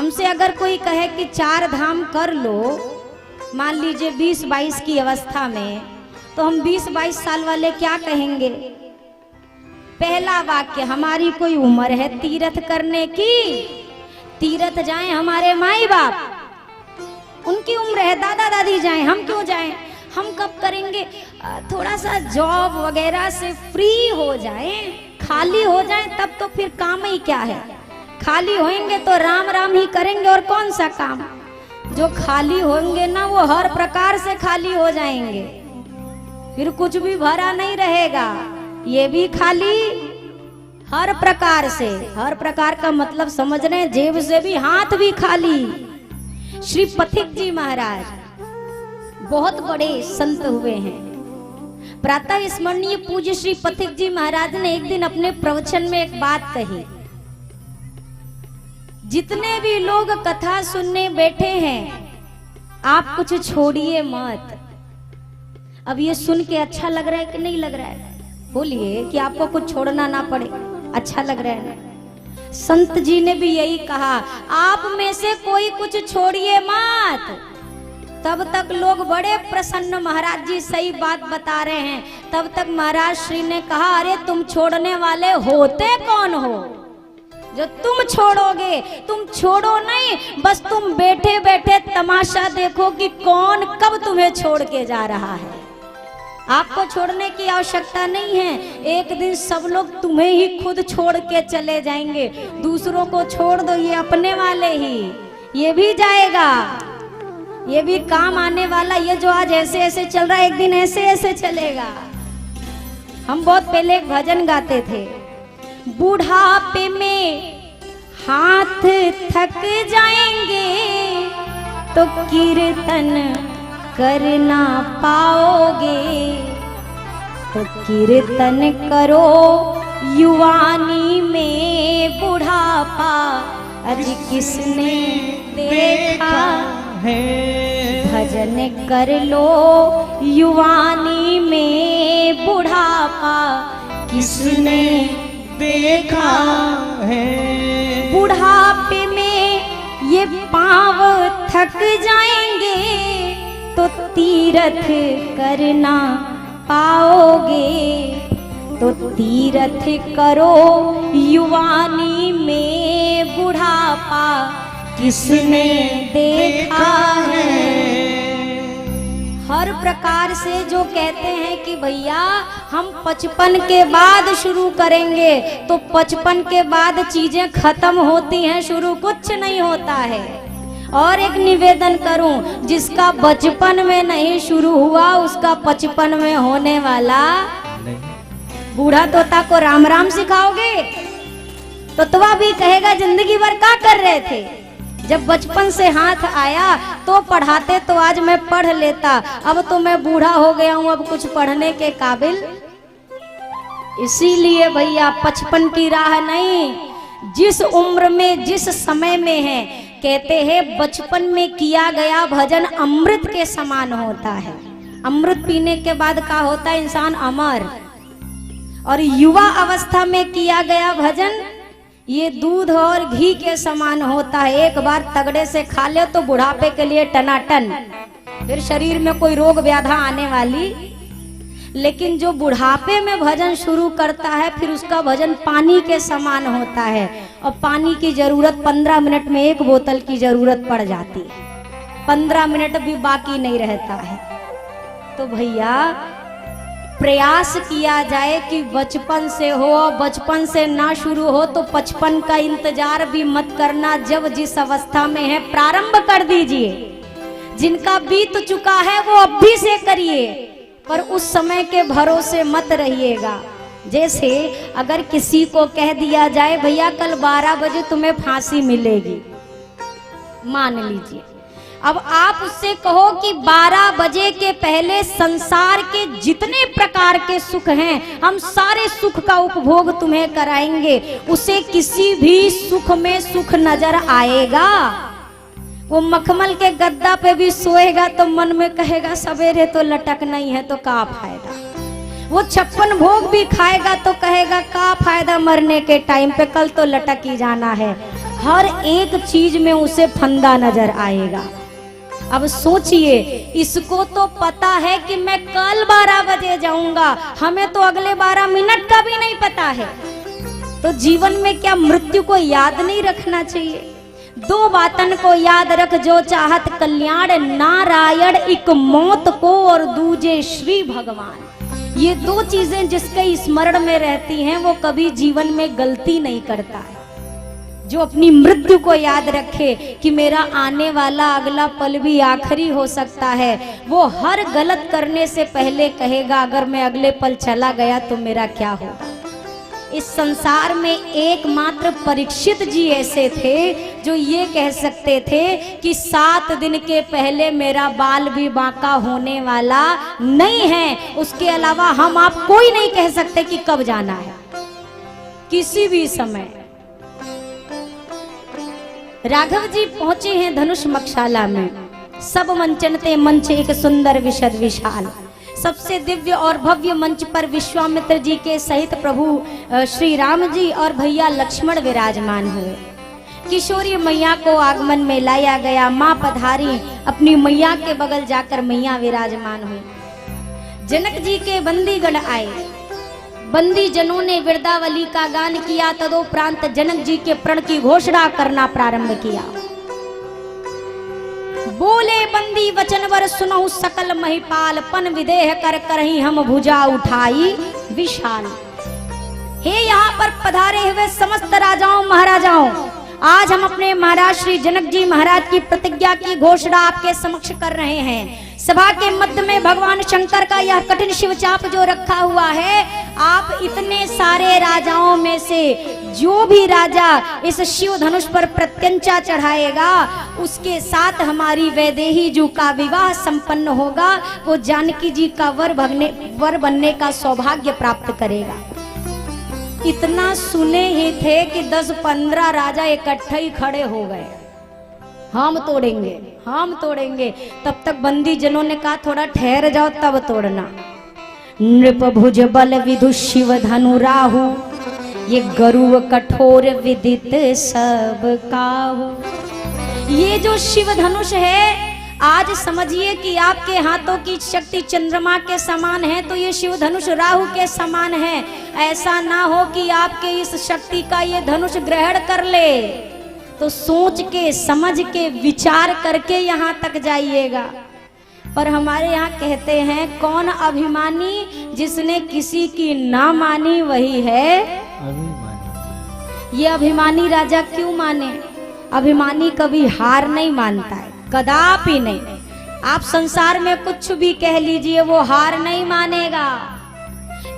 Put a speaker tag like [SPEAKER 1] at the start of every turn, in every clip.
[SPEAKER 1] हमसे अगर कोई कहे कि 4 धाम कर लो, मान लीजिए 20-22 की अवस्था में, तो हम 20-22 साल वाले क्या कहेंगे? पहला वाक्य, हमारी कोई उम्र है तीर्थ करने की? तीर्थ जाएं हमारे माई बाप, उनकी उम्र है, दादा दादी जाएं, हम क्यों जाएं? हम कब करेंगे? थोड़ा सा जॉब वगैरह से फ्री हो जाएं, खाली हो जाएं, तब तो फिर काम ही क्या है। खाली होंगे तो राम राम ही करेंगे, और कौन सा काम। जो खाली होंगे ना, वो हर प्रकार से खाली हो जाएंगे, फिर कुछ भी भरा नहीं रहेगा। ये भी खाली हर प्रकार से, हर प्रकार का मतलब समझ रहे हैं, जेब से भी, हाथ भी खाली। श्री पथिक जी महाराज बहुत बड़े संत हुए हैं। प्रातः स्मरणीय पूज्य श्री पथिक जी महाराज ने एक दिन अपने प्रवचन में एक बात कही, जितने भी लोग कथा सुनने बैठे हैं, आप कुछ छोड़िए मत। अब ये सुन के अच्छा लग रहा है कि नहीं लग रहा है? बोलिए कि आपको कुछ छोड़ना ना पड़े, अच्छा लग रहा है ना? संत जी ने भी यही कहा, आप में से कोई कुछ छोड़िए मत। तब तक लोग बड़े प्रसन्न, महाराज जी सही बात बता रहे हैं। तब तक महाराज श्री ने कहा, अरे तुम छोड़ने वाले होते कौन हो जो तुम छोड़ोगे? तुम छोड़ो नहीं, बस तुम बैठे बैठे तमाशा देखो कि कौन कब तुम्हें छोड़ के जा रहा है। आपको छोड़ने की आवश्यकता नहीं है, एक दिन सब लोग तुम्हें ही खुद छोड़ के चले जाएंगे। दूसरों को छोड़ दो, ये अपने वाले ही, ये भी जाएगा, ये भी काम आने वाला। ये जो आज ऐसे ऐसे चल रहा है, एक दिन ऐसे ऐसे चलेगा। हम बहुत पहले एक भजन गाते थे, बुढ़ापे में हाथ थक जाएंगे तो कीर्तन करना पाओगे, तो कीर्तन करो युवानी में बुढ़ापा आज किसने देखा है। भजन कर लो युवानी में बुढ़ापा किसने देखा है। बुढ़ापे में ये पांव थक जाएंगे तो तीर्थ करना पाओगे, तो तीर्थ करो युवानी में बुढ़ापा किसने देखा है। हर प्रकार से जो कहते हैं कि भैया हम 55 के बाद शुरू करेंगे, तो 55 के बाद चीजें खत्म होती हैं, शुरू कुछ नहीं होता है। और एक निवेदन करूं, जिसका बचपन में नहीं शुरू हुआ उसका 55 में होने वाला नहीं। बूढ़ा तोता को राम राम सिखाओगे, तोतवा भी कहेगा जिंदगी भर क्या कर रहे थे, जब बचपन से हाथ आया तो पढ़ाते तो आज मैं पढ़ लेता, अब तो मैं बूढ़ा हो गया हूं, अब कुछ पढ़ने के काबिल। इसीलिए भैया 55 की राह नहीं, जिस उम्र में जिस समय में है, कहते हैं बचपन में किया गया भजन अमृत के समान होता है। अमृत पीने के बाद क्या होता है? इंसान अमर। और युवा अवस्था में किया गया भजन ये दूध और घी के समान होता है। एक बार तगड़े से खा ले तो बुढ़ापे के लिए टनाटन, फिर शरीर में कोई रोग व्याधा आने वाली। लेकिन जो बुढ़ापे में भजन शुरू करता है, फिर उसका भजन पानी के समान होता है। और पानी की जरूरत 15 मिनट में 1 बोतल की जरूरत पड़ जाती है, 15 मिनट भी बाकी नहीं रहता है। तो भैया प्रयास किया जाए कि बचपन से हो, बचपन से ना शुरू हो तो 55 का इंतजार भी मत करना। जब जिस अवस्था में है प्रारंभ कर दीजिए, जिनका बीत चुका है वो अब भी से करिए, पर उस समय के भरोसे मत रहिएगा। जैसे अगर किसी को कह दिया जाए भैया कल 12 बजे तुम्हें फांसी मिलेगी, मान लीजिए, अब आप उससे कहो कि 12 बजे के पहले संसार के जितने प्रकार के सुख हैं हम सारे सुख का उपभोग तुम्हें कराएंगे, उसे किसी भी सुख में सुख नजर आएगा? वो मखमल के गद्दा पे भी सोएगा तो मन में कहेगा सवेरे तो लटक नहीं है तो क्या फायदा। वो 56 भोग भी खाएगा तो कहेगा क्या फायदा मरने के टाइम पे, कल तो लटक ही जाना है। हर एक चीज में उसे फंदा नजर आएगा। अब सोचिए, इसको तो पता है कि मैं कल 12 बजे जाऊंगा, हमें तो अगले 12 मिनट का भी नहीं पता है। तो जीवन में क्या मृत्यु को याद नहीं रखना चाहिए? दो बातन को याद रख जो चाहत कल्याण, नारायण एक मौत को और दूजे श्री भगवान। ये दो चीजें जिसके स्मरण में रहती हैं वो कभी जीवन में गलती नहीं करता है। जो अपनी मृत्यु को याद रखे कि मेरा आने वाला अगला पल भी आखिरी हो सकता है, वो हर गलत करने से पहले कहेगा अगर मैं अगले पल चला गया तो मेरा क्या होगा। इस संसार में एकमात्र परीक्षित जी ऐसे थे जो ये कह सकते थे कि 7 दिन के पहले मेरा बाल भी बांका होने वाला नहीं है। उसके अलावा हम आप कोई नहीं कह सकते कि कब जाना है, किसी भी समय। राघव जी पहुंचे हैं धनुष मक्षाला में। सब मंचनते मंच एक सुंदर विशद विशाल। सबसे दिव्य और भव्य मंच पर विश्वामित्र जी के सहित प्रभु श्री राम जी और भैया लक्ष्मण विराजमान हुए। किशोरी मैया को आगमन में लाया गया। माँ पधारी, अपनी मैया के बगल जाकर मैया विराजमान हुई। जनक जी के बंदीगण आए। बंदी जनों ने वृंदावली का गान किया। तदोपरांत जनक जी के प्रण की घोषणा करना प्रारंभ किया। बोले बंदी वचनवर सुनहु सकल महिपाल, पन विदेह कर करही हम भुजा उठाई विशाल। हे यहाँ पर पधारे हुए समस्त राजाओं महाराजाओं, आज हम अपने महाराज श्री जनक जी महाराज की प्रतिज्ञा की घोषणा आपके समक्ष कर रहे हैं। सभा के मध्य में भगवान शंकर का यह कठिन शिवचाप जो रखा हुआ है, आप इतने सारे राजाओं में से जो भी राजा इस शिव धनुष पर प्रत्यंचा चढ़ाएगा उसके साथ हमारी वैदेही जी का विवाह संपन्न होगा। वो जानकी जी का वर बनने का सौभाग्य प्राप्त करेगा। इतना सुने ही थे कि 10-15 राजा इकट्ठे ही खड़े हो गए। हम तोड़ेंगे, हम तोड़ेंगे। तब तक बंदी जनों ने कहा थोड़ा ठहर जाओ तब तोड़ना। नृप भुज बल विदु शिव धनु राहु, ये गरुड़ कठोर विदित सब काहू। ये जो शिव धनुष है, आज समझिए कि आपके हाथों की शक्ति चंद्रमा के समान है, तो ये शिव धनुष राहु के समान है। ऐसा ना हो कि आपके इस शक्ति का ये धनुष ग्रहण कर ले। तो सोच के समझ के विचार करके यहाँ तक जाइएगा। पर हमारे यहाँ कहते हैं कौन अभिमानी, जिसने किसी की ना मानी वही है अभिमानी। ये अभिमानी राजा क्यों माने? अभिमानी कभी हार नहीं मानता है, कदापि नहीं। आप संसार में कुछ भी कह लीजिए, वो हार नहीं मानेगा।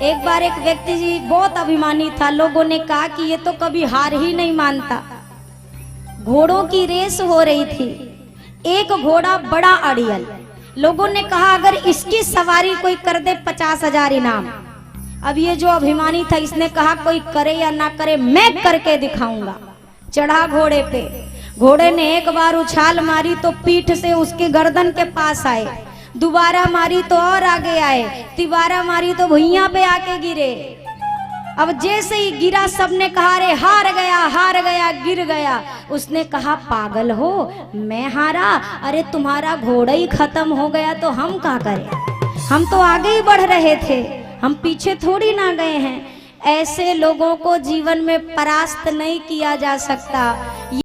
[SPEAKER 1] एक बार एक व्यक्ति जी बहुत अभिमानी था। लोगों ने कहा कि ये तो कभी हार ही नहीं मानता। घोड़ों की रेस हो रही थी। एक घोड़ा बड़ा अड़ियल। लोगों ने कहा अगर इसकी सवारी कोई कर दे 50,000 इनाम। अब ये जो अभिमानी था, इसने कहा कोई करे या ना करे मैं करके दिखाऊंगा। चढ़ा घोड़े पे। घोड़े ने एक बार उछाल मारी तो पीठ से उसके गर्दन के पास आए। दोबारा मारी तो और आगे आए। तिबारा मारी तो भुइयां पे आके गिरे। अब जैसे ही गिरा सबने कहा रे हार गया, गिर गया। उसने कहा पागल हो, मैं हारा? अरे तुम्हारा घोड़ा ही खत्म हो गया तो हम क्या करें? हम तो आगे ही बढ़ रहे थे, हम पीछे थोड़ी ना गए हैं। ऐसे लोगों को जीवन में परास्त नहीं किया जा सकता।